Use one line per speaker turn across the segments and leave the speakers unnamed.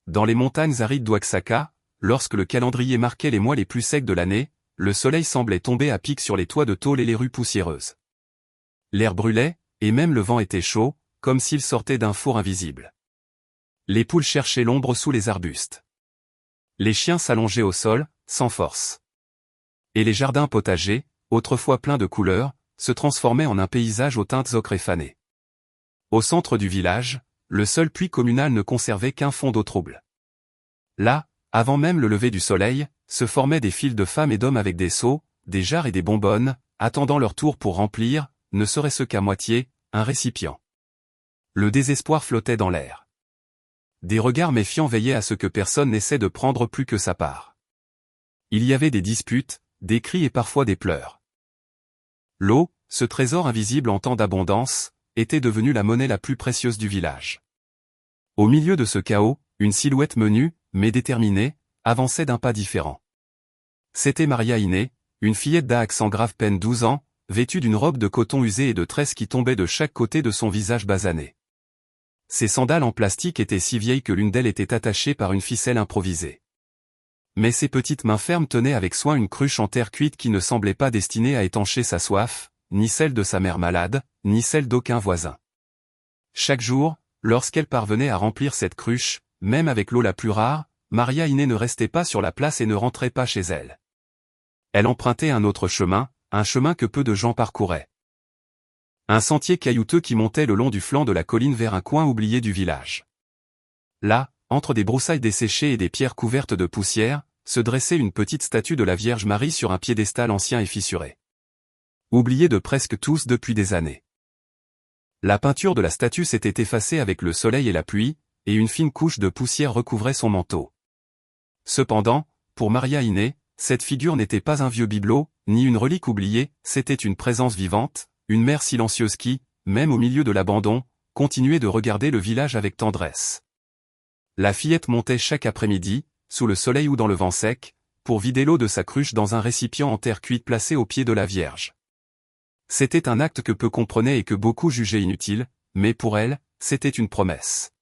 Dans les montagnes arides d'Oaxaca, lorsque le calendrier marquait les mois les plus secs de l'année, le soleil semblait tomber à pic sur les toits de tôle et les rues poussiéreuses. L'air brûlait, et même le vent était chaud, comme s'il sortait d'un four invisible. Les poules cherchaient l'ombre sous les arbustes. Les chiens s'allongeaient au sol, sans force. Et les jardins potagers, autrefois pleins de couleurs, se transformaient en un paysage aux teintes ocre et fanées. Au centre du village, le seul puits communal ne conservait qu'un fond d'eau trouble. Là, avant même le lever du soleil, se formaient des files de femmes et d'hommes avec des seaux, des jarres et des bonbonnes, attendant leur tour pour remplir, ne serait-ce qu'à moitié, un récipient. Le désespoir flottait dans l'air. Des regards méfiants veillaient à ce que personne n'essaie de prendre plus que sa part. Il y avait des disputes, des cris et parfois des pleurs. L'eau, ce trésor invisible en temps d'abondance, était devenue la monnaie la plus précieuse du village. Au milieu de ce chaos, une silhouette menue, mais déterminée, avançait d'un pas différent. C'était Maria Iné, une fillette d'Aax en grave peine 12 ans, vêtue d'une robe de coton usée et de tresses qui tombaient de chaque côté de son visage basané. Ses sandales en plastique étaient si vieilles que l'une d'elles était attachée par une ficelle improvisée. Mais ses petites mains fermes tenaient avec soin une cruche en terre cuite qui ne semblait pas destinée à étancher sa soif, ni celle de sa mère malade, ni celle d'aucun voisin. Chaque jour, lorsqu'elle parvenait à remplir cette cruche, même avec l'eau la plus rare, Maria Iné ne restait pas sur la place et ne rentrait pas chez elle. Elle empruntait un autre chemin, un chemin que peu de gens parcouraient. Un sentier caillouteux qui montait le long du flanc de la colline vers un coin oublié du village. Là, entre des broussailles desséchées et des pierres couvertes de poussière, se dressait une petite statue de la Vierge Marie sur un piédestal ancien et fissuré. Oubliée de presque tous depuis des années. La peinture de la statue s'était effacée avec le soleil et la pluie, et une fine couche de poussière recouvrait son manteau. Cependant, pour Maria Iné, cette figure n'était pas un vieux bibelot, ni une relique oubliée, c'était une présence vivante, une mère silencieuse qui, même au milieu de l'abandon, continuait de regarder le village avec tendresse. La fillette montait chaque après-midi, sous le soleil ou dans le vent sec, pour vider l'eau de sa cruche dans un récipient en terre cuite placé au pied de la Vierge. C'était un acte que peu comprenaient et que beaucoup jugeaient inutile, mais pour elle, c'était une promesse.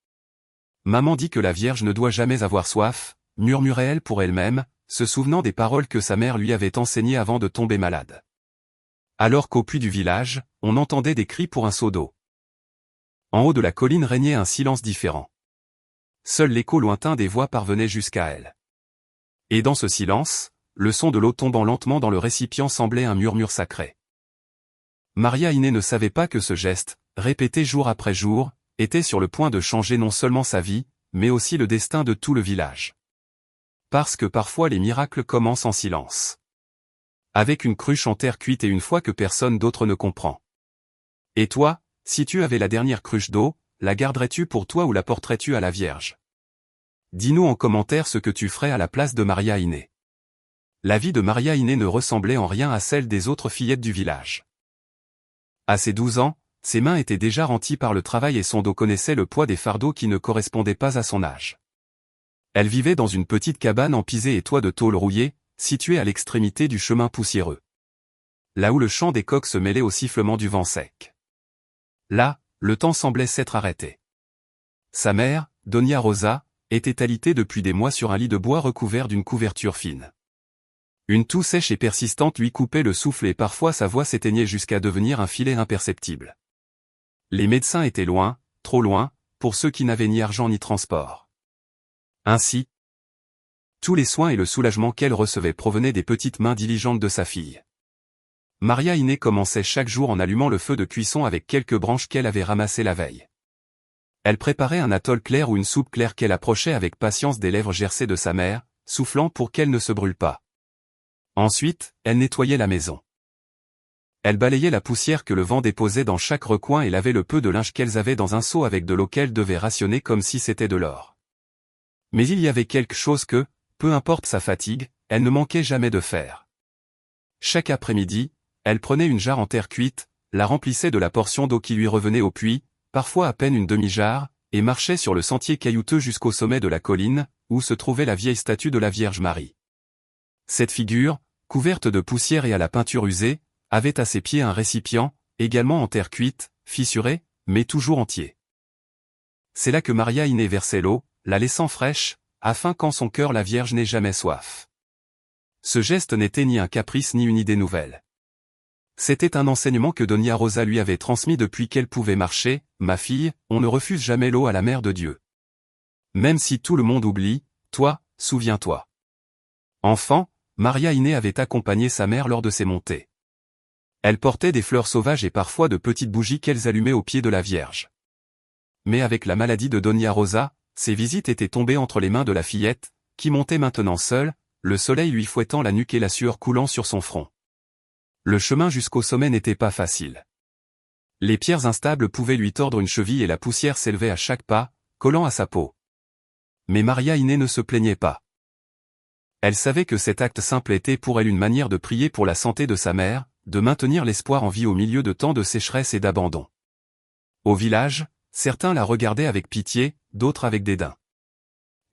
Maman dit que la Vierge ne doit jamais avoir soif, murmurait-elle pour elle-même, se souvenant des paroles que sa mère lui avait enseignées avant de tomber malade. Alors qu'au puits du village, on entendait des cris pour un seau d'eau. En haut de la colline régnait un silence différent. Seul l'écho lointain des voix parvenait jusqu'à elle. Et dans ce silence, le son de l'eau tombant lentement dans le récipient semblait un murmure sacré. Maria Iné ne savait pas que ce geste, répété jour après jour, était sur le point de changer non seulement sa vie, mais aussi le destin de tout le village. Parce que parfois les miracles commencent en silence. Avec une cruche en terre cuite et une foi que personne d'autre ne comprend. Et toi, si tu avais la dernière cruche d'eau, la garderais-tu pour toi ou la porterais-tu à la Vierge? Dis-nous en commentaire ce que tu ferais à la place de Maria Iné. La vie de Maria Iné ne ressemblait en rien à celle des autres fillettes du village. À ses 12 ans, ses mains étaient déjà renties par le travail et son dos connaissait le poids des fardeaux qui ne correspondaient pas à son âge. Elle vivait dans une petite cabane en pisé et toit de tôle rouillée, située à l'extrémité du chemin poussiéreux. Là où le chant des coqs se mêlait au sifflement du vent sec. Là, le temps semblait s'être arrêté. Sa mère, Doña Rosa, était alitée depuis des mois sur un lit de bois recouvert d'une couverture fine. Une toux sèche et persistante lui coupait le souffle et parfois sa voix s'éteignait jusqu'à devenir un filet imperceptible. Les médecins étaient loin, trop loin, pour ceux qui n'avaient ni argent ni transport. Ainsi, tous les soins et le soulagement qu'elle recevait provenaient des petites mains diligentes de sa fille. Maria Iné commençait chaque jour en allumant le feu de cuisson avec quelques branches qu'elle avait ramassées la veille. Elle préparait un atoll clair ou une soupe claire qu'elle approchait avec patience des lèvres gercées de sa mère, soufflant pour qu'elle ne se brûle pas. Ensuite, elle nettoyait la maison. Elle balayait la poussière que le vent déposait dans chaque recoin et lavait le peu de linge qu'elles avaient dans un seau avec de l'eau qu'elles devaient rationner comme si c'était de l'or. Mais il y avait quelque chose que, peu importe sa fatigue, elle ne manquait jamais de faire. Chaque après-midi, elle prenait une jarre en terre cuite, la remplissait de la portion d'eau qui lui revenait au puits, parfois à peine une demi-jarre, et marchait sur le sentier caillouteux jusqu'au sommet de la colline, où se trouvait la vieille statue de la Vierge Marie. Cette figure, couverte de poussière et à la peinture usée, avait à ses pieds un récipient, également en terre cuite, fissuré, mais toujours entier. C'est là que Maria Iné versait l'eau, la laissant fraîche, afin qu'en son cœur la Vierge n'ait jamais soif. Ce geste n'était ni un caprice ni une idée nouvelle. C'était un enseignement que Dona Rosa lui avait transmis depuis qu'elle pouvait marcher. « Ma fille, on ne refuse jamais l'eau à la Mère de Dieu. Même si tout le monde oublie, toi, souviens-toi. » Enfant, Maria Inés avait accompagné sa mère lors de ses montées. Elle portait des fleurs sauvages et parfois de petites bougies qu'elles allumaient au pied de la Vierge. Mais avec la maladie de Dona Rosa, ses visites étaient tombées entre les mains de la fillette, qui montait maintenant seule, le soleil lui fouettant la nuque et la sueur coulant sur son front. Le chemin jusqu'au sommet n'était pas facile. Les pierres instables pouvaient lui tordre une cheville et la poussière s'élevait à chaque pas, collant à sa peau. Mais Maria Inés ne se plaignait pas. Elle savait que cet acte simple était pour elle une manière de prier pour la santé de sa mère, de maintenir l'espoir en vie au milieu de tant de sécheresse et d'abandon. Au village, certains la regardaient avec pitié, d'autres avec dédain.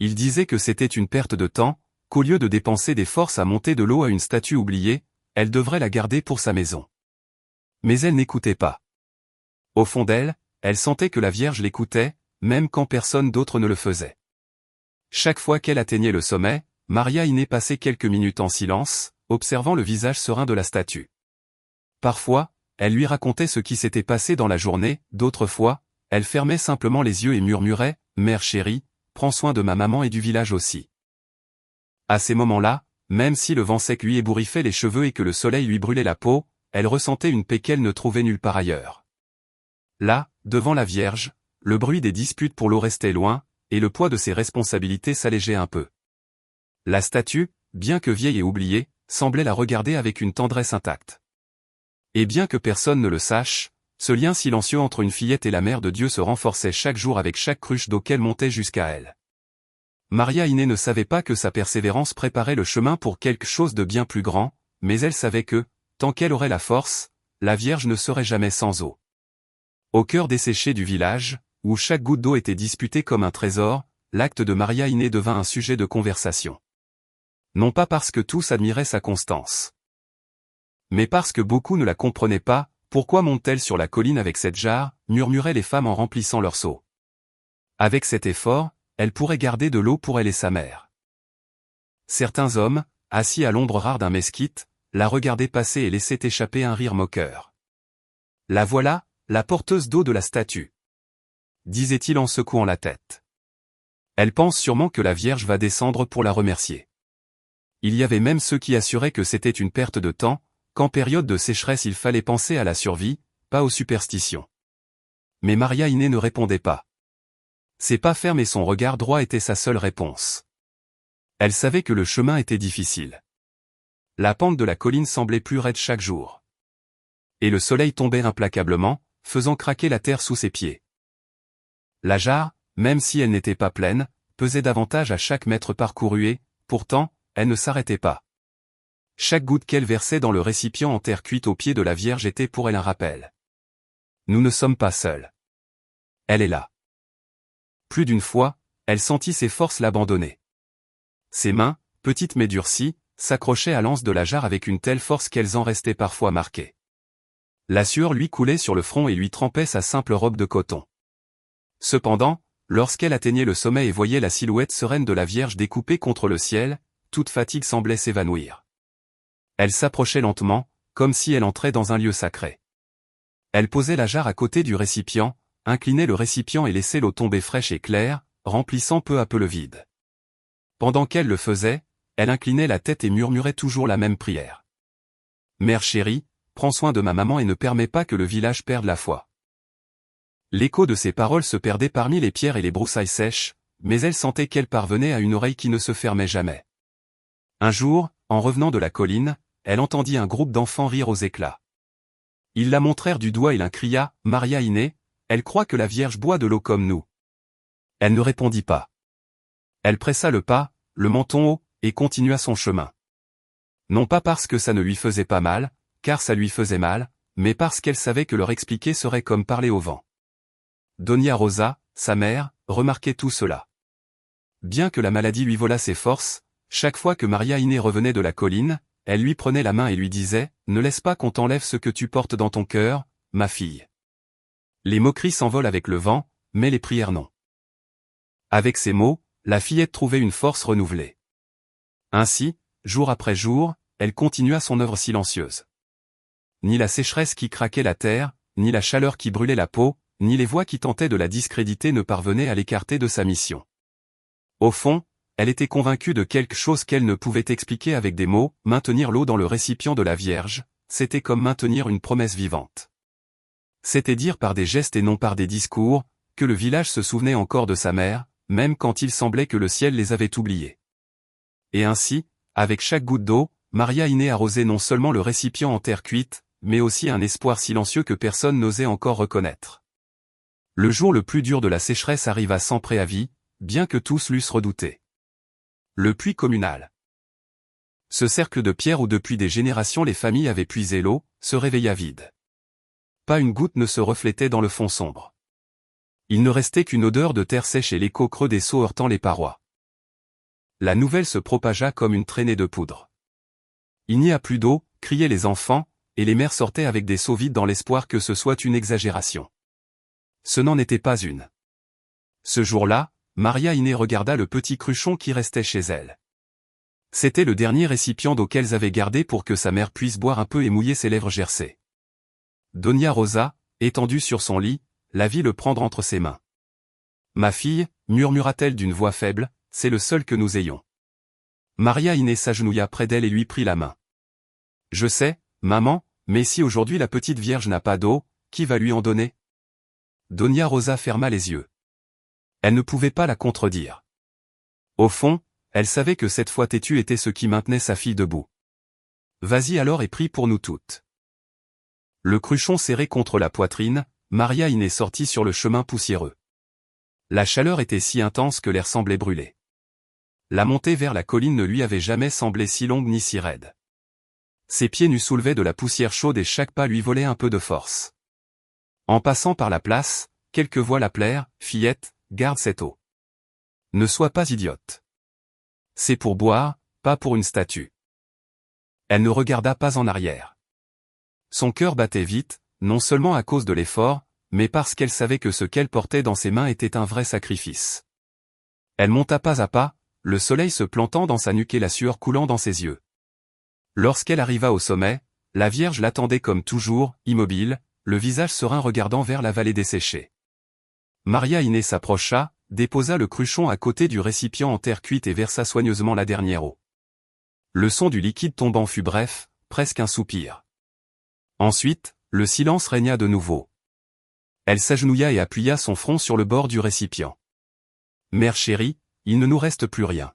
Ils disaient que c'était une perte de temps, qu'au lieu de dépenser des forces à monter de l'eau à une statue oubliée, elle devrait la garder pour sa maison. Mais elle n'écoutait pas. Au fond d'elle, elle sentait que la Vierge l'écoutait, même quand personne d'autre ne le faisait. Chaque fois qu'elle atteignait le sommet, Maria Inés passait quelques minutes en silence, observant le visage serein de la statue. Parfois, elle lui racontait ce qui s'était passé dans la journée, d'autres fois, elle fermait simplement les yeux et murmurait « Mère chérie, prends soin de ma maman et du village aussi. » À ces moments-là, même si le vent sec lui ébouriffait les cheveux et que le soleil lui brûlait la peau, elle ressentait une paix qu'elle ne trouvait nulle part ailleurs. Là, devant la Vierge, le bruit des disputes pour l'eau restait loin, et le poids de ses responsabilités s'allégeait un peu. La statue, bien que vieille et oubliée, semblait la regarder avec une tendresse intacte. Et bien que personne ne le sache, ce lien silencieux entre une fillette et la Mère de Dieu se renforçait chaque jour avec chaque cruche d'eau qu'elle montait jusqu'à elle. Maria Inés ne savait pas que sa persévérance préparait le chemin pour quelque chose de bien plus grand, mais elle savait que, tant qu'elle aurait la force, la Vierge ne serait jamais sans eau. Au cœur desséché du village, où chaque goutte d'eau était disputée comme un trésor, l'acte de Maria Inés devint un sujet de conversation. Non pas parce que tous admiraient sa constance, mais parce que beaucoup ne la comprenaient pas. Pourquoi monte-t-elle sur la colline avec cette jarre, murmuraient les femmes en remplissant leurs seaux. Avec cet effort, elle pourrait garder de l'eau pour elle et sa mère. Certains hommes, assis à l'ombre rare d'un mesquite, la regardaient passer et laissaient échapper un rire moqueur. La voilà, la porteuse d'eau de la statue, disait-il en secouant la tête. Elle pense sûrement que la Vierge va descendre pour la remercier. Il y avait même ceux qui assuraient que c'était une perte de temps, qu'en période de sécheresse il fallait penser à la survie, pas aux superstitions. Mais Maria Inés ne répondait pas. Ses pas fermes et son regard droit étaient sa seule réponse. Elle savait que le chemin était difficile. La pente de la colline semblait plus raide chaque jour. Et le soleil tombait implacablement, faisant craquer la terre sous ses pieds. La jarre, même si elle n'était pas pleine, pesait davantage à chaque mètre parcouru et, pourtant, elle ne s'arrêtait pas. Chaque goutte qu'elle versait dans le récipient en terre cuite au pied de la Vierge était pour elle un rappel. Nous ne sommes pas seuls. Elle est là. Plus d'une fois, elle sentit ses forces l'abandonner. Ses mains, petites mais durcies, s'accrochaient à l'anse de la jarre avec une telle force qu'elles en restaient parfois marquées. La sueur lui coulait sur le front et lui trempait sa simple robe de coton. Cependant, lorsqu'elle atteignait le sommet et voyait la silhouette sereine de la Vierge découpée contre le ciel, toute fatigue semblait s'évanouir. Elle s'approchait lentement, comme si elle entrait dans un lieu sacré. Elle posait la jarre à côté du récipient, inclinait le récipient et laissait l'eau tomber fraîche et claire, remplissant peu à peu le vide. Pendant qu'elle le faisait, elle inclinait la tête et murmurait toujours la même prière. « Mère chérie, prends soin de ma maman et ne permets pas que le village perde la foi. » L'écho de ces paroles se perdait parmi les pierres et les broussailles sèches, mais elle sentait qu'elle parvenait à une oreille qui ne se fermait jamais. Un jour, en revenant de la colline, elle entendit un groupe d'enfants rire aux éclats. Ils la montrèrent du doigt et l'un cria « Maria Inés, elle croit que la Vierge boit de l'eau comme nous. » Elle ne répondit pas. Elle pressa le pas, le menton haut, et continua son chemin. Non pas parce que ça ne lui faisait pas mal, car ça lui faisait mal, mais parce qu'elle savait que leur expliquer serait comme parler au vent. Dona Rosa, sa mère, remarquait tout cela. Bien que la maladie lui volât ses forces, chaque fois que Maria Inés revenait de la colline, elle lui prenait la main et lui disait « Ne laisse pas qu'on t'enlève ce que tu portes dans ton cœur, ma fille. » Les moqueries s'envolent avec le vent, mais les prières non. Avec ces mots, la fillette trouvait une force renouvelée. Ainsi, jour après jour, elle continua son œuvre silencieuse. Ni la sécheresse qui craquait la terre, ni la chaleur qui brûlait la peau, ni les voix qui tentaient de la discréditer ne parvenaient à l'écarter de sa mission. Au fond, elle était convaincue de quelque chose qu'elle ne pouvait expliquer avec des mots. Maintenir l'eau dans le récipient de la Vierge, c'était comme maintenir une promesse vivante. C'était dire par des gestes et non par des discours, que le village se souvenait encore de sa mère, même quand il semblait que le ciel les avait oubliés. Et ainsi, avec chaque goutte d'eau, Maria Iné arrosait non seulement le récipient en terre cuite, mais aussi un espoir silencieux que personne n'osait encore reconnaître. Le jour le plus dur de la sécheresse arriva sans préavis, bien que tous l'eussent redouté. Le puits communal. Ce cercle de pierre où depuis des générations les familles avaient puisé l'eau, se réveilla vide. Pas une goutte ne se reflétait dans le fond sombre. Il ne restait qu'une odeur de terre sèche et l'écho creux des seaux heurtant les parois. La nouvelle se propagea comme une traînée de poudre. Il n'y a plus d'eau, criaient les enfants, et les mères sortaient avec des seaux vides dans l'espoir que ce soit une exagération. Ce n'en était pas une. Ce jour-là, Maria Iné regarda le petit cruchon qui restait chez elle. C'était le dernier récipient d'eau qu'elles avaient gardé pour que sa mère puisse boire un peu et mouiller ses lèvres gercées. Doña Rosa, étendue sur son lit, la vit le prendre entre ses mains. « Ma fille, murmura-t-elle d'une voix faible, c'est le seul que nous ayons. » Maria Iné s'agenouilla près d'elle et lui prit la main. « Je sais, maman, mais si aujourd'hui la petite Vierge n'a pas d'eau, qui va lui en donner ?» Doña Rosa ferma les yeux. Elle ne pouvait pas la contredire. Au fond, elle savait que cette foi têtue était ce qui maintenait sa fille debout. « Vas-y alors et prie pour nous toutes. » Le cruchon serré contre la poitrine, Maria Iné sortit sur le chemin poussiéreux. La chaleur était si intense que l'air semblait brûler. La montée vers la colline ne lui avait jamais semblé si longue ni si raide. Ses pieds nus soulevaient de la poussière chaude et chaque pas lui volait un peu de force. En passant par la place, quelques voix l'appelèrent « Fillette, garde cette eau. Ne sois pas idiote. C'est pour boire, pas pour une statue. » Elle ne regarda pas en arrière. Son cœur battait vite, non seulement à cause de l'effort, mais parce qu'elle savait que ce qu'elle portait dans ses mains était un vrai sacrifice. Elle monta pas à pas, le soleil se plantant dans sa nuque et la sueur coulant dans ses yeux. Lorsqu'elle arriva au sommet, la Vierge l'attendait comme toujours, immobile, le visage serein regardant vers la vallée desséchée. Maria Iné s'approcha, déposa le cruchon à côté du récipient en terre cuite et versa soigneusement la dernière eau. Le son du liquide tombant fut bref, presque un soupir. Ensuite, le silence régna de nouveau. Elle s'agenouilla et appuya son front sur le bord du récipient. « Mère chérie, il ne nous reste plus rien.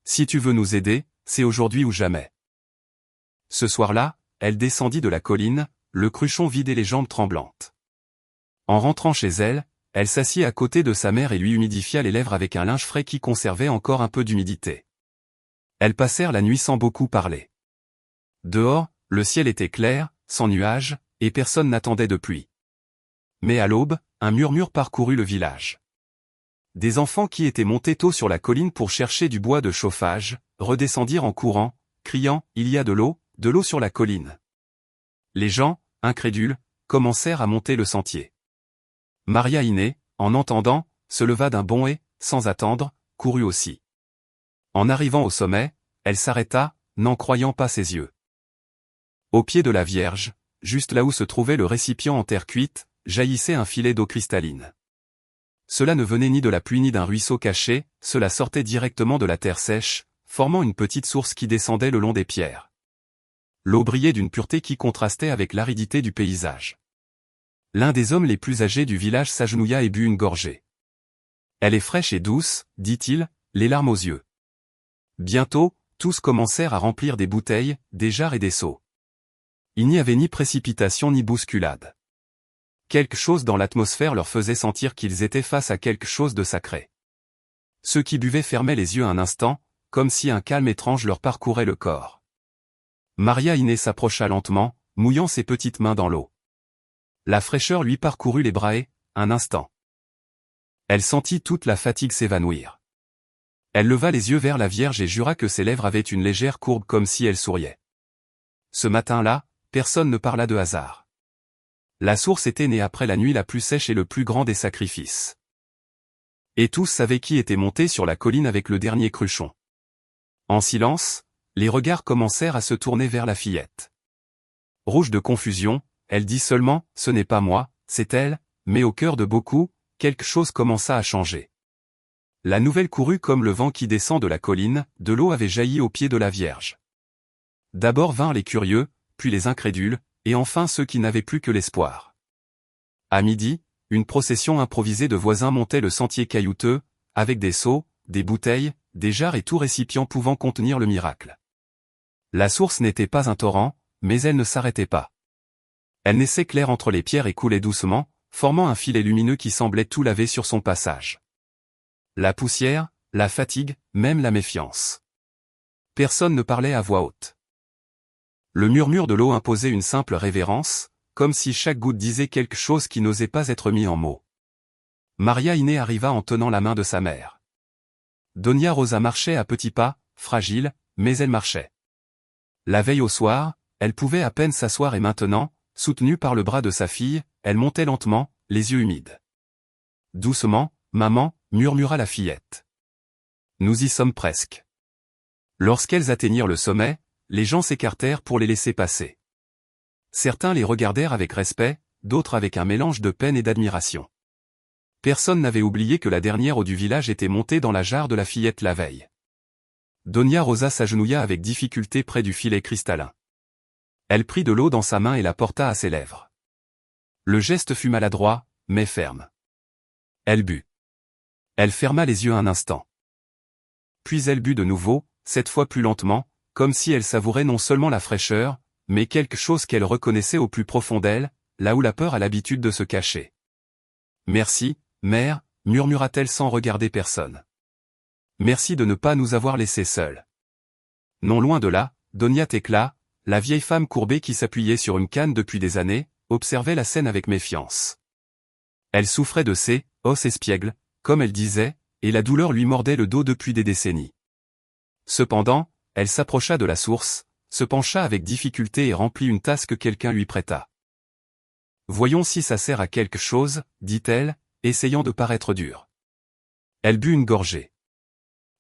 Si tu veux nous aider, c'est aujourd'hui ou jamais. » Ce soir-là, elle descendit de la colline, le cruchon vide et les jambes tremblantes. En rentrant chez elle, elle s'assit à côté de sa mère et lui humidifia les lèvres avec un linge frais qui conservait encore un peu d'humidité. Elles passèrent la nuit sans beaucoup parler. Dehors, le ciel était clair, sans nuages, et personne n'attendait de pluie. Mais à l'aube, un murmure parcourut le village. Des enfants qui étaient montés tôt sur la colline pour chercher du bois de chauffage, redescendirent en courant, criant « Il y a de l'eau sur la colline !» Les gens, incrédules, commencèrent à monter le sentier. Maria Iné, en entendant, se leva d'un bond et, sans attendre, courut aussi. En arrivant au sommet, elle s'arrêta, n'en croyant pas ses yeux. Au pied de la Vierge, juste là où se trouvait le récipient en terre cuite, jaillissait un filet d'eau cristalline. Cela ne venait ni de la pluie ni d'un ruisseau caché, cela sortait directement de la terre sèche, formant une petite source qui descendait le long des pierres. L'eau brillait d'une pureté qui contrastait avec l'aridité du paysage. L'un des hommes les plus âgés du village s'agenouilla et but une gorgée. « Elle est fraîche et douce, dit-il, les larmes aux yeux. » Bientôt, tous commencèrent à remplir des bouteilles, des jarres et des seaux. Il n'y avait ni précipitation ni bousculade. Quelque chose dans l'atmosphère leur faisait sentir qu'ils étaient face à quelque chose de sacré. Ceux qui buvaient fermaient les yeux un instant, comme si un calme étrange leur parcourait le corps. Maria Iné s'approcha lentement, mouillant ses petites mains dans l'eau. La fraîcheur lui parcourut les bras et, un instant. Elle sentit toute la fatigue s'évanouir. Elle leva les yeux vers la Vierge et jura que ses lèvres avaient une légère courbe comme si elle souriait. Ce matin-là, personne ne parla de hasard. La source était née après la nuit la plus sèche et le plus grand des sacrifices. Et tous savaient qui était monté sur la colline avec le dernier cruchon. En silence, les regards commencèrent à se tourner vers la fillette. Rouge de confusion, elle dit seulement « Ce n'est pas moi, c'est elle », mais au cœur de beaucoup, quelque chose commença à changer. La nouvelle courut comme le vent qui descend de la colline, de l'eau avait jailli au pied de la Vierge. D'abord vinrent les curieux, puis les incrédules, et enfin ceux qui n'avaient plus que l'espoir. À midi, une procession improvisée de voisins montait le sentier caillouteux, avec des seaux, des bouteilles, des jarres et tout récipient pouvant contenir le miracle. La source n'était pas un torrent, mais elle ne s'arrêtait pas. Elle naissait claire entre les pierres et coulait doucement, formant un filet lumineux qui semblait tout laver sur son passage. La poussière, la fatigue, même la méfiance. Personne ne parlait à voix haute. Le murmure de l'eau imposait une simple révérence, comme si chaque goutte disait quelque chose qui n'osait pas être mis en mots. Maria Inés arriva en tenant la main de sa mère. Doña Rosa marchait à petits pas, fragile, mais elle marchait. La veille au soir, elle pouvait à peine s'asseoir et maintenant, soutenue par le bras de sa fille, elle montait lentement, les yeux humides. Doucement, maman, murmura la fillette. Nous y sommes presque. Lorsqu'elles atteignirent le sommet, les gens s'écartèrent pour les laisser passer. Certains les regardèrent avec respect, d'autres avec un mélange de peine et d'admiration. Personne n'avait oublié que la dernière eau du village était montée dans la jarre de la fillette la veille. Doña Rosa s'agenouilla avec difficulté près du filet cristallin. Elle prit de l'eau dans sa main et la porta à ses lèvres. Le geste fut maladroit, mais ferme. Elle but. Elle ferma les yeux un instant. Puis elle but de nouveau, cette fois plus lentement, comme si elle savourait non seulement la fraîcheur, mais quelque chose qu'elle reconnaissait au plus profond d'elle, là où la peur a l'habitude de se cacher. « Merci, mère », murmura-t-elle sans regarder personne. « Merci de ne pas nous avoir laissés seuls. » Non loin de là, Doña Tecla, la vieille femme courbée qui s'appuyait sur une canne depuis des années, observait la scène avec méfiance. Elle souffrait de ses « os espiègles », comme elle disait, et la douleur lui mordait le dos depuis des décennies. Cependant, elle s'approcha de la source, se pencha avec difficulté et remplit une tasse que quelqu'un lui prêta. « Voyons si ça sert à quelque chose, » dit-elle, essayant de paraître dure. Elle but une gorgée.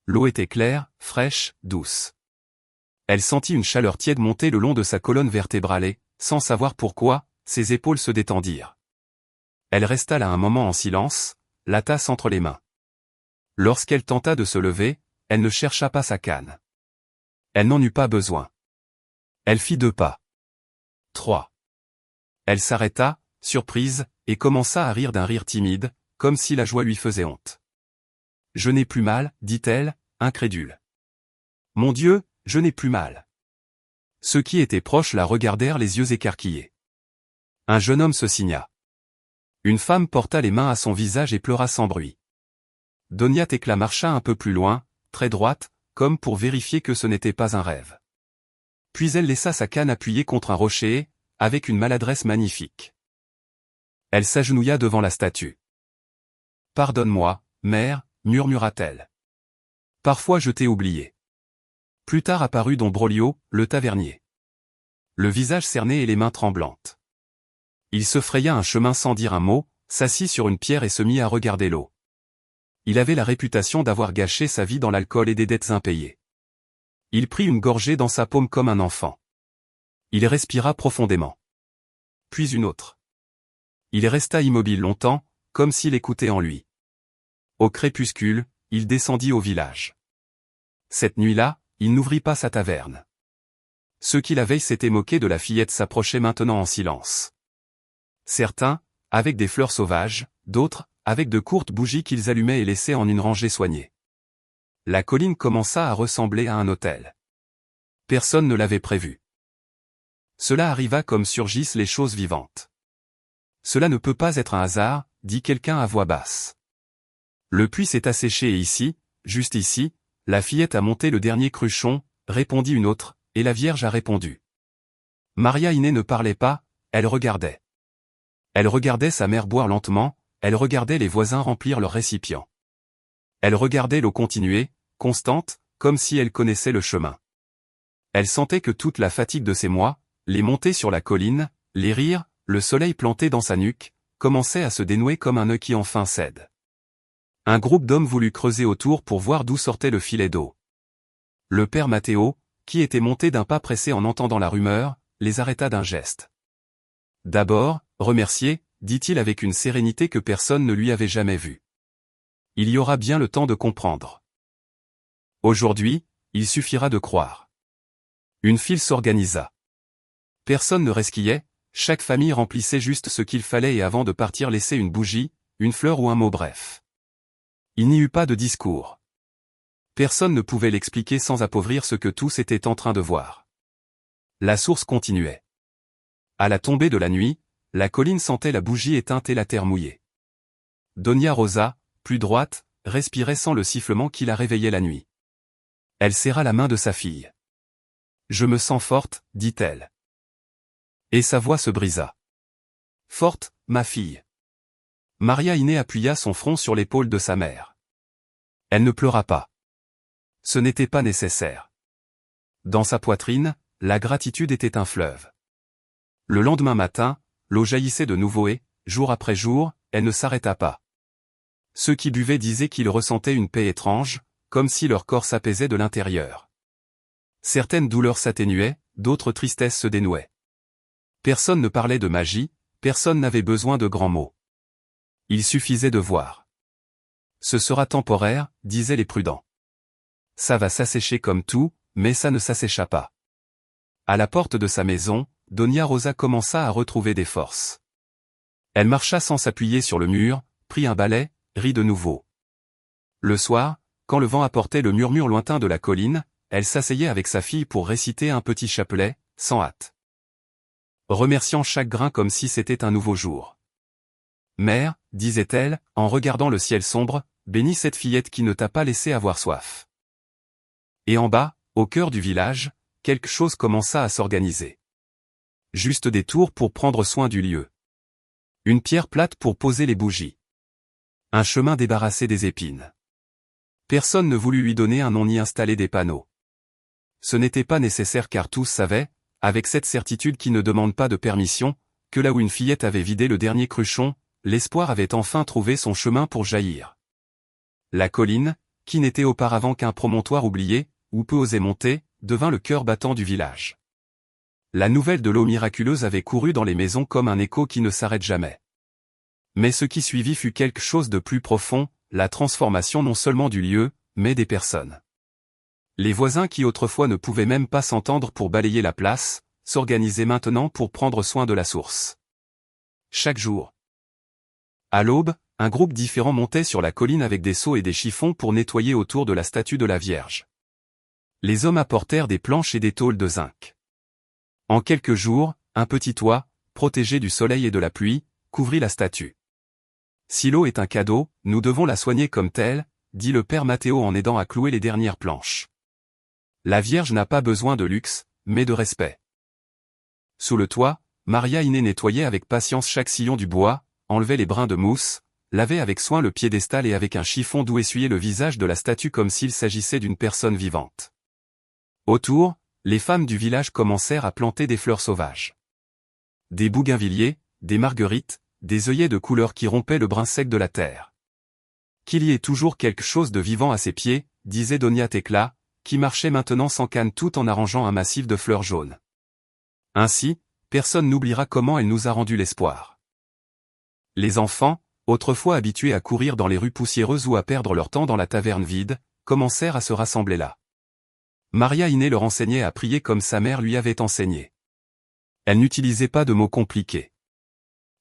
L'eau était claire, fraîche, douce. Elle sentit une chaleur tiède monter le long de sa colonne vertébrale et, sans savoir pourquoi, ses épaules se détendirent. Elle resta là un moment en silence, la tasse entre les mains. Lorsqu'elle tenta de se lever, elle ne chercha pas sa canne. Elle n'en eut pas besoin. Elle fit 2 pas. 3. Elle s'arrêta, surprise, et commença à rire d'un rire timide, comme si la joie lui faisait honte. « Je n'ai plus mal, » dit-elle, incrédule. « Mon Dieu, je n'ai plus mal. » Ceux qui étaient proches la regardèrent les yeux écarquillés. Un jeune homme se signa. Une femme porta les mains à son visage et pleura sans bruit. Doña Tecla marcha un peu plus loin, très droite, comme pour vérifier que ce n'était pas un rêve. Puis elle laissa sa canne appuyée contre un rocher, avec une maladresse magnifique. Elle s'agenouilla devant la statue. « Pardonne-moi, mère », murmura-t-elle. « Parfois je t'ai oublié. » Plus tard apparut Don Broglio, le tavernier. Le visage cerné et les mains tremblantes. Il se fraya un chemin sans dire un mot, s'assit sur une pierre et se mit à regarder l'eau. Il avait la réputation d'avoir gâché sa vie dans l'alcool et des dettes impayées. Il prit une gorgée dans sa paume comme un enfant. Il respira profondément. Puis une autre. Il resta immobile longtemps, comme s'il écoutait en lui. Au crépuscule, il descendit au village. Cette nuit-là, il n'ouvrit pas sa taverne. Ceux qui la veille s'étaient moqués de la fillette s'approchaient maintenant en silence. Certains, avec des fleurs sauvages, d'autres, avec de courtes bougies qu'ils allumaient et laissaient en une rangée soignée. La colline commença à ressembler à un hôtel. Personne ne l'avait prévu. Cela arriva comme surgissent les choses vivantes. Cela ne peut pas être un hasard, dit quelqu'un à voix basse. Le puits s'est asséché et ici, juste ici, la fillette a monté le dernier cruchon, répondit une autre, et la Vierge a répondu. Maria Inés ne parlait pas, elle regardait. Elle regardait sa mère boire lentement, elle regardait les voisins remplir leurs récipients. Elle regardait l'eau continuer, constante, comme si elle connaissait le chemin. Elle sentait que toute la fatigue de ces mois, les montées sur la colline, les rires, le soleil planté dans sa nuque, commençait à se dénouer comme un nœud qui enfin cède. Un groupe d'hommes voulut creuser autour pour voir d'où sortait le filet d'eau. Le père Matteo, qui était monté d'un pas pressé en entendant la rumeur, les arrêta d'un geste. D'abord, remerciez, dit-il avec une sérénité que personne ne lui avait jamais vue. Il y aura bien le temps de comprendre. Aujourd'hui, il suffira de croire. Une file s'organisa. Personne ne resquillait, chaque famille remplissait juste ce qu'il fallait et avant de partir laissait une bougie, une fleur ou un mot bref. Il n'y eut pas de discours. Personne ne pouvait l'expliquer sans appauvrir ce que tous étaient en train de voir. La source continuait. À la tombée de la nuit, la colline sentait la bougie éteinte et la terre mouillée. Dona Rosa, plus droite, respirait sans le sifflement qui la réveillait la nuit. Elle serra la main de sa fille. « Je me sens forte, dit-elle. » Et sa voix se brisa. « Forte, ma fille. » Maria Iné appuya son front sur l'épaule de sa mère. Elle ne pleura pas. Ce n'était pas nécessaire. Dans sa poitrine, la gratitude était un fleuve. Le lendemain matin, l'eau jaillissait de nouveau et, jour après jour, elle ne s'arrêta pas. Ceux qui buvaient disaient qu'ils ressentaient une paix étrange, comme si leur corps s'apaisait de l'intérieur. Certaines douleurs s'atténuaient, d'autres tristesses se dénouaient. Personne ne parlait de magie, personne n'avait besoin de grands mots. Il suffisait de voir. Ce sera temporaire, disaient les prudents. Ça va s'assécher comme tout, mais ça ne s'assécha pas. À la porte de sa maison, Dona Rosa commença à retrouver des forces. Elle marcha sans s'appuyer sur le mur, prit un balai, rit de nouveau. Le soir, quand le vent apportait le murmure lointain de la colline, elle s'asseyait avec sa fille pour réciter un petit chapelet, sans hâte. Remerciant chaque grain comme si c'était un nouveau jour. « Mère, disait-elle, en regardant le ciel sombre, bénis cette fillette qui ne t'a pas laissé avoir soif. » Et en bas, au cœur du village, quelque chose commença à s'organiser. Juste des tours pour prendre soin du lieu. Une pierre plate pour poser les bougies. Un chemin débarrassé des épines. Personne ne voulut lui donner un nom ni installer des panneaux. Ce n'était pas nécessaire car tous savaient, avec cette certitude qui ne demande pas de permission, que là où une fillette avait vidé le dernier cruchon, l'espoir avait enfin trouvé son chemin pour jaillir. La colline, qui n'était auparavant qu'un promontoire oublié, où peu osaient monter, devint le cœur battant du village. La nouvelle de l'eau miraculeuse avait couru dans les maisons comme un écho qui ne s'arrête jamais. Mais ce qui suivit fut quelque chose de plus profond, la transformation non seulement du lieu, mais des personnes. Les voisins qui autrefois ne pouvaient même pas s'entendre pour balayer la place, s'organisaient maintenant pour prendre soin de la source. Chaque jour. À l'aube, un groupe différent montait sur la colline avec des seaux et des chiffons pour nettoyer autour de la statue de la Vierge. Les hommes apportèrent des planches et des tôles de zinc. En quelques jours, un petit toit, protégé du soleil et de la pluie, couvrit la statue. Si l'eau est un cadeau, nous devons la soigner comme telle, dit le père Matteo en aidant à clouer les dernières planches. La Vierge n'a pas besoin de luxe, mais de respect. Sous le toit, Maria Iné nettoyait avec patience chaque sillon du bois, enlevait les brins de mousse, lavait avec soin le piédestal et avec un chiffon doux essuyait le visage de la statue comme s'il s'agissait d'une personne vivante. Autour, les femmes du village commencèrent à planter des fleurs sauvages. Des bougainvilliers, des marguerites, des œillets de couleur qui rompaient le brin sec de la terre. Qu'il y ait toujours quelque chose de vivant à ses pieds, disait Dona Tecla, qui marchait maintenant sans canne tout en arrangeant un massif de fleurs jaunes. Ainsi, personne n'oubliera comment elle nous a rendu l'espoir. Les enfants, autrefois habitués à courir dans les rues poussiéreuses ou à perdre leur temps dans la taverne vide, commencèrent à se rassembler là. Maria Iné leur enseignait à prier comme sa mère lui avait enseigné. Elle n'utilisait pas de mots compliqués.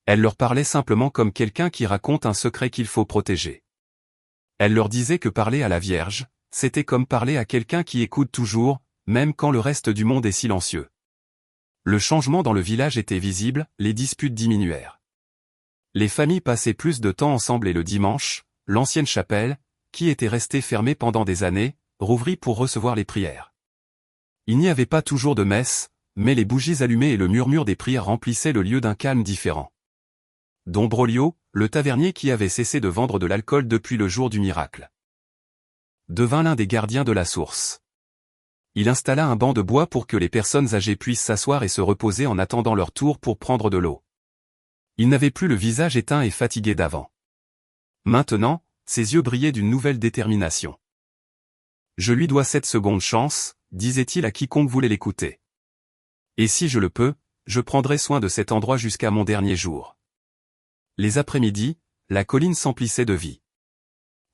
Elle leur parlait simplement comme quelqu'un qui raconte un secret qu'il faut protéger. Elle leur disait que parler à la Vierge, c'était comme parler à quelqu'un qui écoute toujours, même quand le reste du monde est silencieux. Le changement dans le village était visible, les disputes diminuèrent. Les familles passaient plus de temps ensemble et le dimanche, l'ancienne chapelle, qui était restée fermée pendant des années, rouvrit pour recevoir les prières. Il n'y avait pas toujours de messe, mais les bougies allumées et le murmure des prières remplissaient le lieu d'un calme différent. Don Brolio, le tavernier qui avait cessé de vendre de l'alcool depuis le jour du miracle, devint l'un des gardiens de la source. Il installa un banc de bois pour que les personnes âgées puissent s'asseoir et se reposer en attendant leur tour pour prendre de l'eau. Il n'avait plus le visage éteint et fatigué d'avant. Maintenant, ses yeux brillaient d'une nouvelle détermination. Je lui dois cette seconde chance, disait-il à quiconque voulait l'écouter. Et si je le peux, je prendrai soin de cet endroit jusqu'à mon dernier jour. Les après-midi, la colline s'emplissait de vie.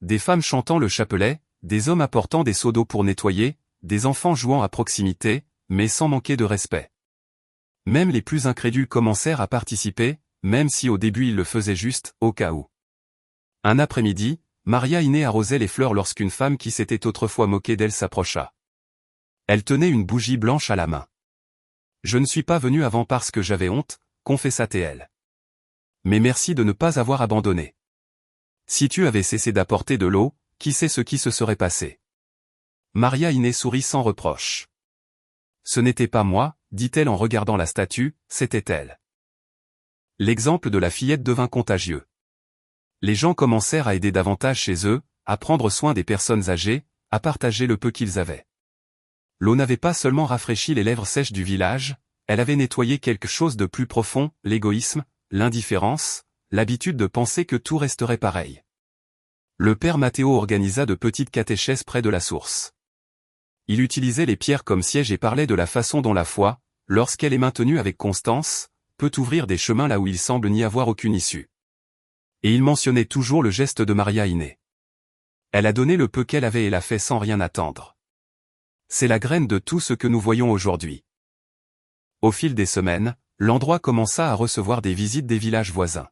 Des femmes chantant le chapelet, des hommes apportant des seaux d'eau pour nettoyer, des enfants jouant à proximité, mais sans manquer de respect. Même les plus incrédules commencèrent à participer, même si au début ils le faisaient juste, au cas où. Un après-midi, Maria Inés arrosait les fleurs lorsqu'une femme qui s'était autrefois moquée d'elle s'approcha. Elle tenait une bougie blanche à la main. « Je ne suis pas venue avant parce que j'avais honte », confessa-t-elle. « Mais merci de ne pas avoir abandonné. Si tu avais cessé d'apporter de l'eau, qui sait ce qui se serait passé ?» Maria Inés sourit sans reproche. « Ce n'était pas moi, dit-elle en regardant la statue, c'était elle. » L'exemple de la fillette devint contagieux. Les gens commencèrent à aider davantage chez eux, à prendre soin des personnes âgées, à partager le peu qu'ils avaient. L'eau n'avait pas seulement rafraîchi les lèvres sèches du village, elle avait nettoyé quelque chose de plus profond, l'égoïsme, l'indifférence, l'habitude de penser que tout resterait pareil. Le père Matteo organisa de petites catéchèses près de la source. Il utilisait les pierres comme siège et parlait de la façon dont la foi, lorsqu'elle est maintenue avec constance, peut ouvrir des chemins là où il semble n'y avoir aucune issue. Et il mentionnait toujours le geste de Maria Inés. Elle a donné le peu qu'elle avait et l'a fait sans rien attendre. C'est la graine de tout ce que nous voyons aujourd'hui. Au fil des semaines, l'endroit commença à recevoir des visites des villages voisins.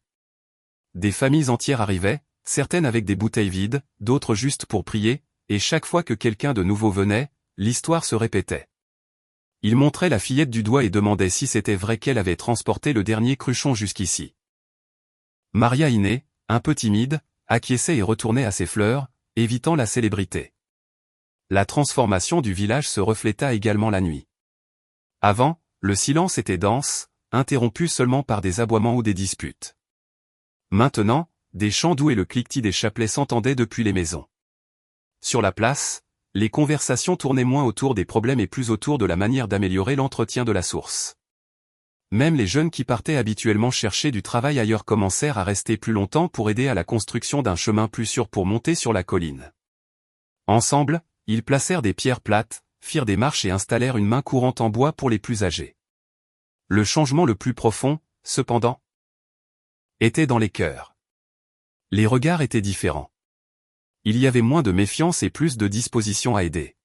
Des familles entières arrivaient, certaines avec des bouteilles vides, d'autres juste pour prier, et chaque fois que quelqu'un de nouveau venait, l'histoire se répétait. Il montrait la fillette du doigt et demandait si c'était vrai qu'elle avait transporté le dernier cruchon jusqu'ici. Maria Inés, un peu timide, acquiesçait et retournait à ses fleurs, évitant la célébrité. La transformation du village se refléta également la nuit. Avant, le silence était dense, interrompu seulement par des aboiements ou des disputes. Maintenant, des chants doux et le cliquetis des chapelets s'entendaient depuis les maisons. Sur la place, les conversations tournaient moins autour des problèmes et plus autour de la manière d'améliorer l'entretien de la source. Même les jeunes qui partaient habituellement chercher du travail ailleurs commencèrent à rester plus longtemps pour aider à la construction d'un chemin plus sûr pour monter sur la colline. Ensemble, ils placèrent des pierres plates, firent des marches et installèrent une main courante en bois pour les plus âgés. Le changement le plus profond, cependant, était dans les cœurs. Les regards étaient différents. Il y avait moins de méfiance et plus de disposition à aider.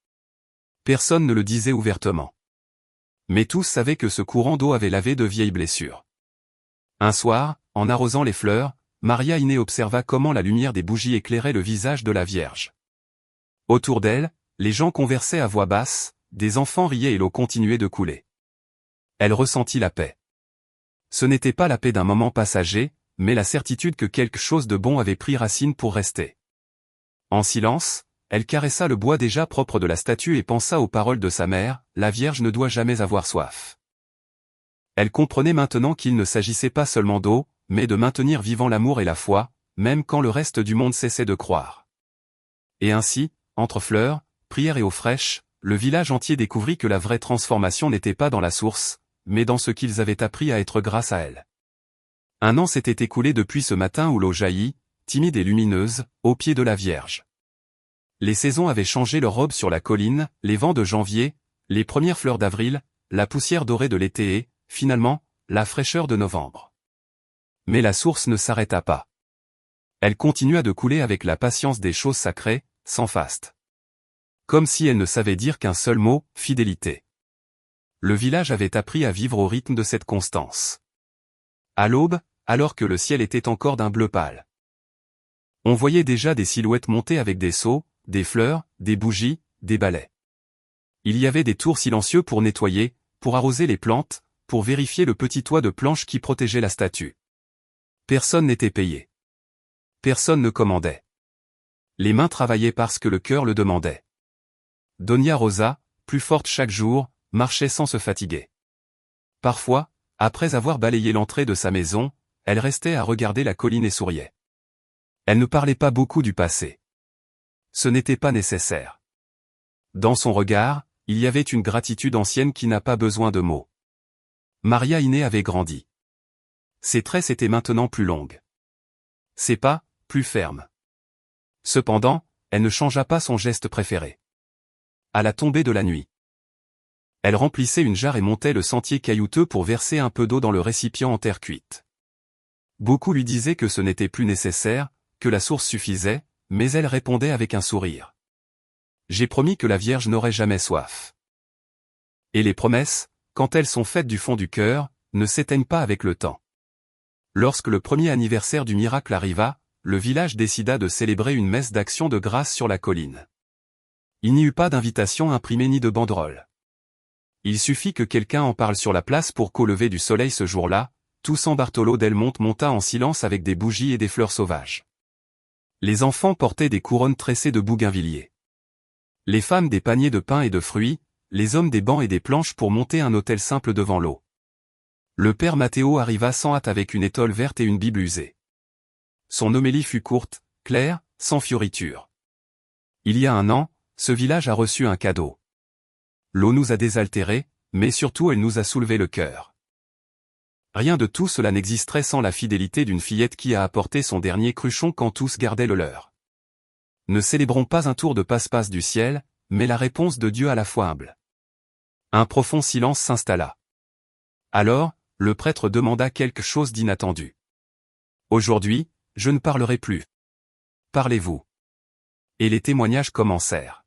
Personne ne le disait ouvertement. Mais tous savaient que ce courant d'eau avait lavé de vieilles blessures. Un soir, en arrosant les fleurs, Maria Inés observa comment la lumière des bougies éclairait le visage de la Vierge. Autour d'elle, les gens conversaient à voix basse, des enfants riaient et l'eau continuait de couler. Elle ressentit la paix. Ce n'était pas la paix d'un moment passager, mais la certitude que quelque chose de bon avait pris racine pour rester. En silence, elle caressa le bois déjà propre de la statue et pensa aux paroles de sa mère, la Vierge ne doit jamais avoir soif. Elle comprenait maintenant qu'il ne s'agissait pas seulement d'eau, mais de maintenir vivant l'amour et la foi, même quand le reste du monde cessait de croire. Et ainsi, entre fleurs, prières et eau fraîche, le village entier découvrit que la vraie transformation n'était pas dans la source, mais dans ce qu'ils avaient appris à être grâce à elle. Un an s'était écoulé depuis ce matin où l'eau jaillit, timide et lumineuse, au pied de la Vierge. Les saisons avaient changé leurs robes sur la colline, les vents de janvier, les premières fleurs d'avril, la poussière dorée de l'été et, finalement, la fraîcheur de novembre. Mais la source ne s'arrêta pas. Elle continua de couler avec la patience des choses sacrées, sans faste. Comme si elle ne savait dire qu'un seul mot, fidélité. Le village avait appris à vivre au rythme de cette constance. À l'aube, alors que le ciel était encore d'un bleu pâle, on voyait déjà des silhouettes monter avec des seaux, des fleurs, des bougies, des balais. Il y avait des tours silencieux pour nettoyer, pour arroser les plantes, pour vérifier le petit toit de planches qui protégeait la statue. Personne n'était payé. Personne ne commandait. Les mains travaillaient parce que le cœur le demandait. Doña Rosa, plus forte chaque jour, marchait sans se fatiguer. Parfois, après avoir balayé l'entrée de sa maison, elle restait à regarder la colline et souriait. Elle ne parlait pas beaucoup du passé. Ce n'était pas nécessaire. Dans son regard, il y avait une gratitude ancienne qui n'a pas besoin de mots. Maria Inés avait grandi. Ses tresses étaient maintenant plus longues. Ses pas, plus fermes. Cependant, elle ne changea pas son geste préféré. À la tombée de la nuit, elle remplissait une jarre et montait le sentier caillouteux pour verser un peu d'eau dans le récipient en terre cuite. Beaucoup lui disaient que ce n'était plus nécessaire, que la source suffisait, mais elle répondait avec un sourire. J'ai promis que la Vierge n'aurait jamais soif. Et les promesses, quand elles sont faites du fond du cœur, ne s'éteignent pas avec le temps. Lorsque le premier anniversaire du miracle arriva, le village décida de célébrer une messe d'action de grâce sur la colline. Il n'y eut pas d'invitation imprimée ni de banderole. Il suffit que quelqu'un en parle sur la place pour qu'au lever du soleil ce jour-là, tout San Bartolo del Monte monta en silence avec des bougies et des fleurs sauvages. Les enfants portaient des couronnes tressées de bougainvilliers. Les femmes des paniers de pain et de fruits, les hommes des bancs et des planches pour monter un autel simple devant l'eau. Le père Matteo arriva sans hâte avec une étole verte et une Bible usée. Son homélie fut courte, claire, sans fioritures. Il y a un an, ce village a reçu un cadeau. L'eau nous a désaltérés, mais surtout elle nous a soulevé le cœur. Rien de tout cela n'existerait sans la fidélité d'une fillette qui a apporté son dernier cruchon quand tous gardaient le leur. Ne célébrons pas un tour de passe-passe du ciel, mais la réponse de Dieu à la fois humble. Un profond silence s'installa. Alors, le prêtre demanda quelque chose d'inattendu. Aujourd'hui, je ne parlerai plus. Parlez-vous. Et les témoignages commencèrent.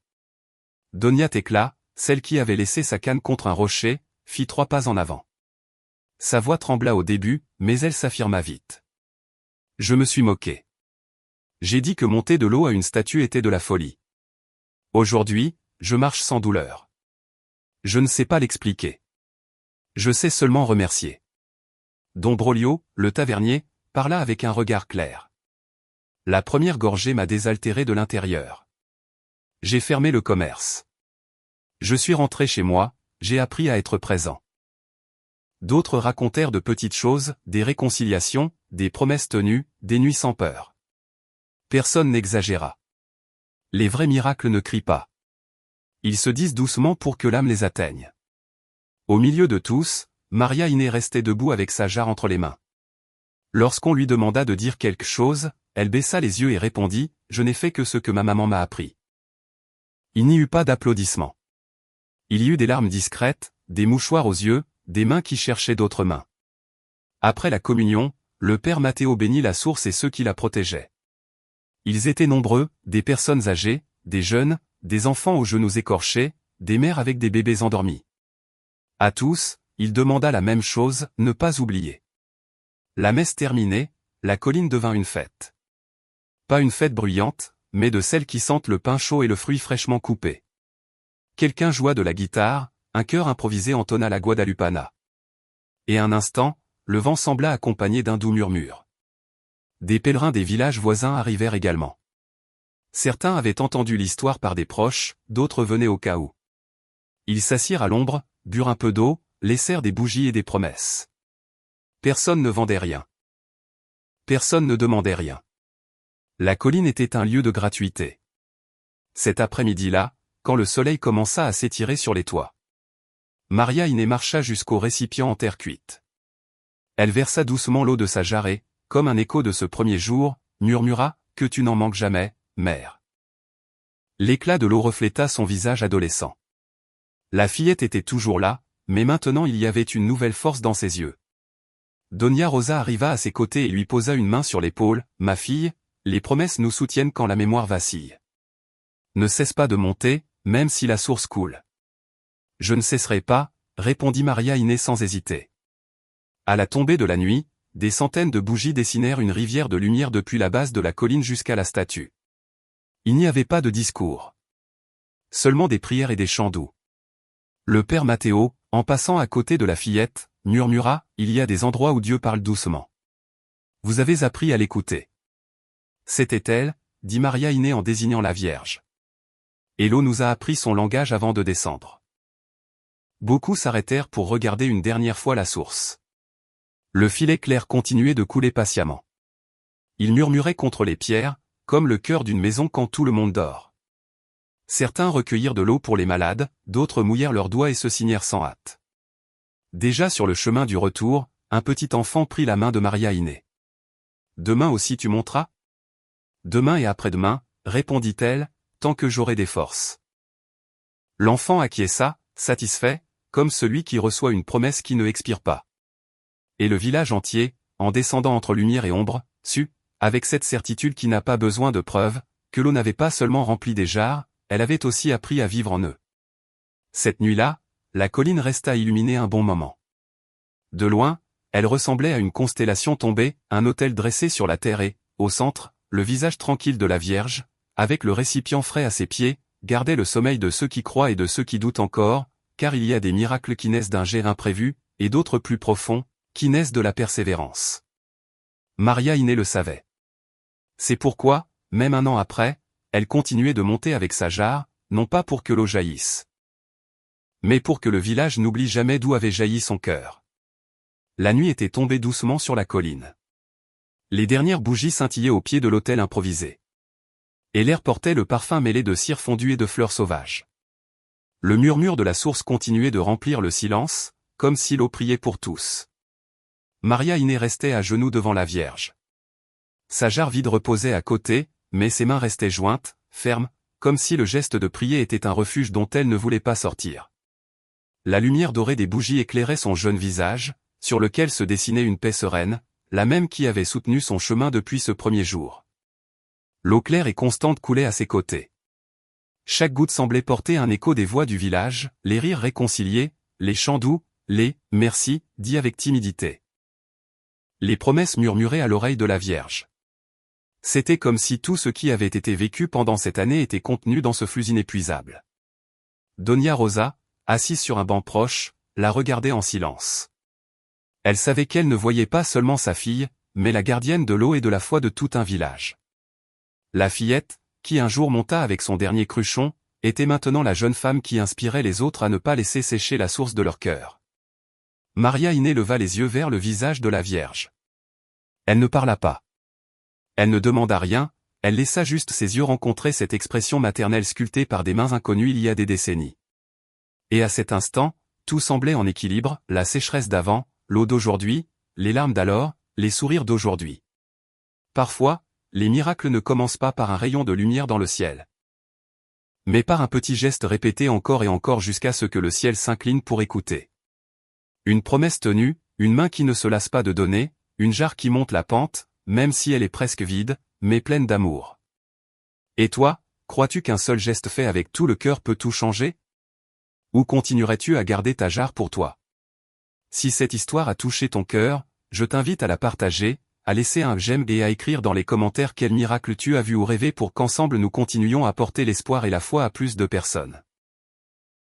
Donia Tecla, celle qui avait laissé sa canne contre un rocher, fit 3 pas en avant. Sa voix trembla au début, mais elle s'affirma vite. Je me suis moqué. J'ai dit que monter de l'eau à une statue était de la folie. Aujourd'hui, je marche sans douleur. Je ne sais pas l'expliquer. Je sais seulement remercier. Don Brolio, le tavernier, parla avec un regard clair. La première gorgée m'a désaltéré de l'intérieur. J'ai fermé le commerce. Je suis rentré chez moi, j'ai appris à être présent. D'autres racontèrent de petites choses, des réconciliations, des promesses tenues, des nuits sans peur. Personne n'exagéra. Les vrais miracles ne crient pas. Ils se disent doucement pour que l'âme les atteigne. Au milieu de tous, Maria Iné restait debout avec sa jarre entre les mains. Lorsqu'on lui demanda de dire quelque chose, elle baissa les yeux et répondit « Je n'ai fait que ce que ma maman m'a appris ». Il n'y eut pas d'applaudissements. Il y eut des larmes discrètes, des mouchoirs aux yeux, des mains qui cherchaient d'autres mains. Après la communion, le père Matteo bénit la source et ceux qui la protégeaient. Ils étaient nombreux, des personnes âgées, des jeunes, des enfants aux genoux écorchés, des mères avec des bébés endormis. À tous, il demanda la même chose, ne pas oublier. La messe terminée, la colline devint une fête. Pas une fête bruyante, mais de celles qui sentent le pain chaud et le fruit fraîchement coupé. Quelqu'un joua de la guitare, un chœur improvisé entonna la Guadalupana. Et un instant, le vent sembla accompagné d'un doux murmure. Des pèlerins des villages voisins arrivèrent également. Certains avaient entendu l'histoire par des proches, d'autres venaient au cas où. Ils s'assirent à l'ombre, burent un peu d'eau, laissèrent des bougies et des promesses. Personne ne vendait rien. Personne ne demandait rien. La colline était un lieu de gratuité. Cet après-midi-là, quand le soleil commença à s'étirer sur les toits, Maria Iné marcha jusqu'au récipient en terre cuite. Elle versa doucement l'eau de sa jarre et, comme un écho de ce premier jour, murmura « Que tu n'en manques jamais, mère ». L'éclat de l'eau refléta son visage adolescent. La fillette était toujours là, mais maintenant il y avait une nouvelle force dans ses yeux. Donia Rosa arriva à ses côtés et lui posa une main sur l'épaule. « Ma fille, les promesses nous soutiennent quand la mémoire vacille. Ne cesse pas de monter, même si la source coule. » « Je ne cesserai pas, » répondit Maria Iné sans hésiter. À la tombée de la nuit, des centaines de bougies dessinèrent une rivière de lumière depuis la base de la colline jusqu'à la statue. Il n'y avait pas de discours. Seulement des prières et des chants doux. Le père Matteo, en passant à côté de la fillette, murmura « Il y a des endroits où Dieu parle doucement. Vous avez appris à l'écouter. » C'était elle, dit Maria Iné en désignant la Vierge. Et l'eau nous a appris son langage avant de descendre. Beaucoup s'arrêtèrent pour regarder une dernière fois la source. Le filet clair continuait de couler patiemment. Il murmurait contre les pierres, comme le cœur d'une maison quand tout le monde dort. Certains recueillirent de l'eau pour les malades, d'autres mouillèrent leurs doigts et se signèrent sans hâte. Déjà sur le chemin du retour, un petit enfant prit la main de Maria Iné. « Demain aussi tu monteras ? Demain et après-demain, répondit-elle, tant que j'aurai des forces. L'enfant acquiesça, satisfait, comme celui qui reçoit une promesse qui ne expire pas. Et le village entier, en descendant entre lumière et ombre, sut, avec cette certitude qui n'a pas besoin de preuves, que l'eau n'avait pas seulement rempli des jarres, elle avait aussi appris à vivre en eux. Cette nuit-là, la colline resta illuminée un bon moment. De loin, elle ressemblait à une constellation tombée, un autel dressé sur la terre et, au centre, le visage tranquille de la Vierge, avec le récipient frais à ses pieds, gardait le sommeil de ceux qui croient et de ceux qui doutent encore, car il y a des miracles qui naissent d'un jet imprévu, et d'autres plus profonds, qui naissent de la persévérance. Maria Inès le savait. C'est pourquoi, même un an après, elle continuait de monter avec sa jarre, non pas pour que l'eau jaillisse, mais pour que le village n'oublie jamais d'où avait jailli son cœur. La nuit était tombée doucement sur la colline. Les dernières bougies scintillaient au pied de l'autel improvisé. Et l'air portait le parfum mêlé de cire fondue et de fleurs sauvages. Le murmure de la source continuait de remplir le silence, comme si l'eau priait pour tous. Maria Inès restait à genoux devant la Vierge. Sa jarre vide reposait à côté, mais ses mains restaient jointes, fermes, comme si le geste de prier était un refuge dont elle ne voulait pas sortir. La lumière dorée des bougies éclairait son jeune visage, sur lequel se dessinait une paix sereine, la même qui avait soutenu son chemin depuis ce premier jour. L'eau claire et constante coulait à ses côtés. Chaque goutte semblait porter un écho des voix du village, les rires réconciliés, les chants doux, les « merci » dits avec timidité. Les promesses murmurées à l'oreille de la Vierge. C'était comme si tout ce qui avait été vécu pendant cette année était contenu dans ce flux inépuisable. Doña Rosa, assise sur un banc proche, la regardait en silence. Elle savait qu'elle ne voyait pas seulement sa fille, mais la gardienne de l'eau et de la foi de tout un village. La fillette, qui un jour monta avec son dernier cruchon, était maintenant la jeune femme qui inspirait les autres à ne pas laisser sécher la source de leur cœur. Maria Inès leva les yeux vers le visage de la Vierge. Elle ne parla pas. Elle ne demanda rien, elle laissa juste ses yeux rencontrer cette expression maternelle sculptée par des mains inconnues il y a des décennies. Et à cet instant, tout semblait en équilibre, la sécheresse d'avant, l'eau d'aujourd'hui, les larmes d'alors, les sourires d'aujourd'hui. Parfois, les miracles ne commencent pas par un rayon de lumière dans le ciel, mais par un petit geste répété encore et encore jusqu'à ce que le ciel s'incline pour écouter. Une promesse tenue, une main qui ne se lasse pas de donner, une jarre qui monte la pente, même si elle est presque vide, mais pleine d'amour. Et toi, crois-tu qu'un seul geste fait avec tout le cœur peut tout changer? Ou continuerais-tu à garder ta jarre pour toi? Si cette histoire a touché ton cœur, je t'invite à la partager, à laisser un j'aime et à écrire dans les commentaires quel miracle tu as vu ou rêvé pour qu'ensemble nous continuions à porter l'espoir et la foi à plus de personnes.